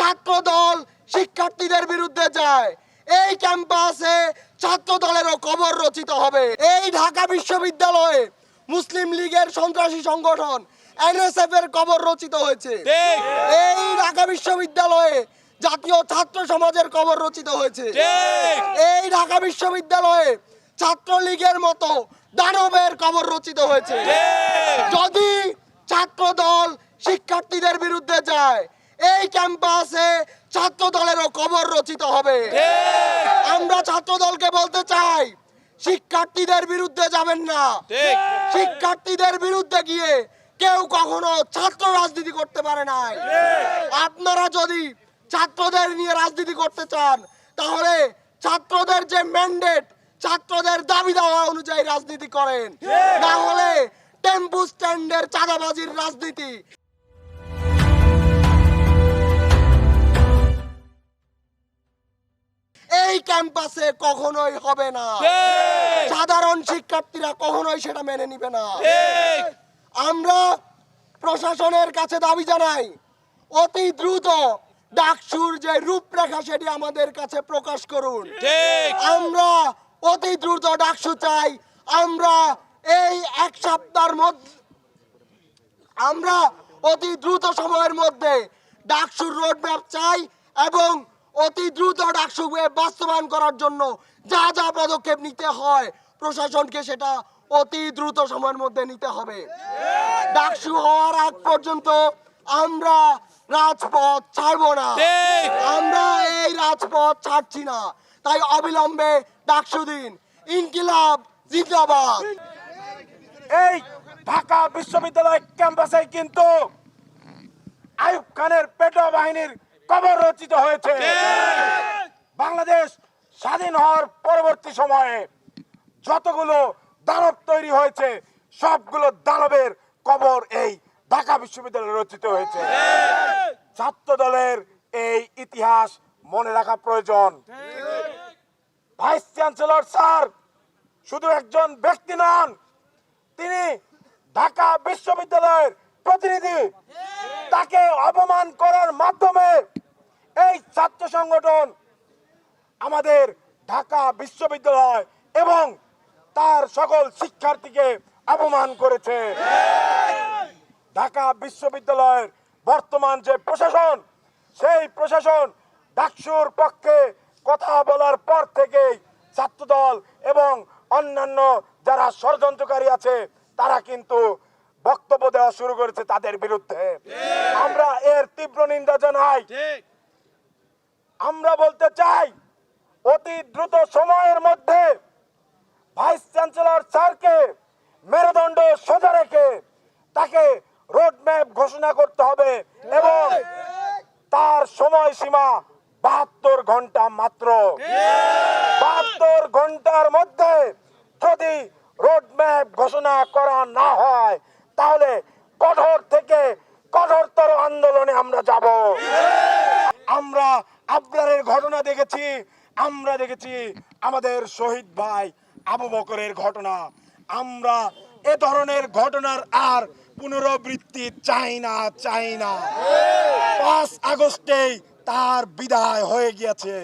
ছাত্র দল শিক্ষার্থীদের বিরুদ্ধে যায়, এই ক্যাম্পাসে ছাত্র দলেরও কবর রচিত হবে। এই ঢাকা বিশ্ববিদ্যালয়ে মুসলিম লীগের সন্ত্রাসী সংগঠন এনএসএফ এর কবর রচিত হয়েছে। এই ঢাকা বিশ্ববিদ্যালয়ে জাতীয় ছাত্র সমাজের কবর রচিত হয়েছে। এই ঢাকা বিশ্ববিদ্যালয়ে ছাত্রলীগের মতো দানবের কবর রচিত হয়েছে। যদি ছাত্র দল শিক্ষার্থীদের বিরুদ্ধে যায়, এই ক্যাম্পাসে ছাত্র দলেরও কবর রচিত হবে। আমরা ছাত্র দলকে বলতে চাই, শিক্ষার্থীদের বিরুদ্ধে যাবেন না। শিক্ষার্থীদের বিরুদ্ধে গিয়ে কেউ কখনো ছাত্র রাজনীতি করতে পারে না। আপনারা যদি ছাত্রদের নিয়ে রাজনীতি করতে চান, তাহলে ছাত্রদের যে ম্যান্ডেট, ছাত্রদের দাবি দেওয়া অনুযায়ী রাজনীতি করেন, না হলে টেম্পু স্ট্যান্ডের চাঁদাবাজির রাজনীতি। এই ক্যাম্পাসে কখনোই হবে না। সাধারণ শিক্ষার্থীরা কখনোই সেটা মেনে নিবে না। আমরা প্রশাসনের কাছে দাবি জানাই, অতি দ্রুত ডাকসুর যে রূপরেখা সেটি আমাদের কাছে প্রকাশ করুন। আমরা অতি দ্রুত ডাকসু চাই। আমরা এই এক সপ্তাহের মধ্যে, আমরা অতি দ্রুত সময়ের মধ্যে ডাকসুর রোডম্যাপ চাই এবং অতি দ্রুত ডাকসুকে বাস্তবায়ন করার জন্য যা যা পদক্ষেপ নিতে হয় প্রশাসনকে সেটা অতি দ্রুত সময়ের মধ্যে নিতে হবে। ডাকসু হওয়ার আগ পর্যন্ত আমরা রাজপথ ছাড়বো না। আমরা এই রাজপথ ছাড়ছি না। তাই অবিলম্বে ডাকসু দিন। ইনকিলাব জিন্দাবাদ। এই ঢাকা বিশ্ববিদ্যালয় ক্যাম্পাসে কিন্তু আইয়ুব খানের পেটো বাহিনীর কবর রচিত হয়েছে। বাংলাদেশ স্বাধীন হওয়ার পরবর্তী সময়ে যতগুলো দানব তৈরি হয়েছে, সবগুলো দানবের কবর এই ঢাকা বিশ্ববিদ্যালয়ে রচিত হয়েছে। ছাত্র দলের এই ইতিহাস মনে রাখা প্রয়োজন। ভাইস চ্যান্সেলর স্যার শুধু একজন ব্যক্তি নন, তিনি ঢাকা বিশ্ববিদ্যালয়ের প্রতিনিধি। তাকে অপমান করার মাধ্যমে এই ছাত্র সংগঠন আমাদের ঢাকা বিশ্ববিদ্যালয় এবং তার সকল শিক্ষার্থীকে অপমান করেছে। ঢাকা বিশ্ববিদ্যালয়ের বর্তমান যে প্রশাসন, সেই প্রশাসন ডাকসুর পক্ষে কথা বলার পর থেকেই ছাত্রদল এবং অন্যান্য যারা ষড়যন্ত্রকারী আছে তারা কিন্তু বক্তব্য দেওয়া শুরু করেছে তাদের বিরুদ্ধে। আমরা এর তীব্র নিন্দা জানাই। আমরা বলতে চাই, অতি দ্রুত সময়ের মধ্যে ভাইস চ্যান্সেলর স্যারকে মেরুদণ্ড সোজা রেখে তাকে রোডম্যাপ ঘোষণা করতে হবে এবং তার সময়সীমা 72 ঘন্টা মাত্র। 72 ঘন্টার মধ্যে যদি রোডম্যাপ ঘোষণা করা না হয়, তাহলে কঠোর থেকে কঠোরতর আন্দোলনে আমরা যাব। আমরা আবরারের ঘটনা দেখেছি, আমরা দেখেছি আমাদের শহীদ ভাই আবু বকরের ঘটনা। আমরা এ ধরনের ঘটনার আর পুনরাবৃত্তি চাই না। 5 আগস্টেই তার বিদায় হয়ে গিয়েছে।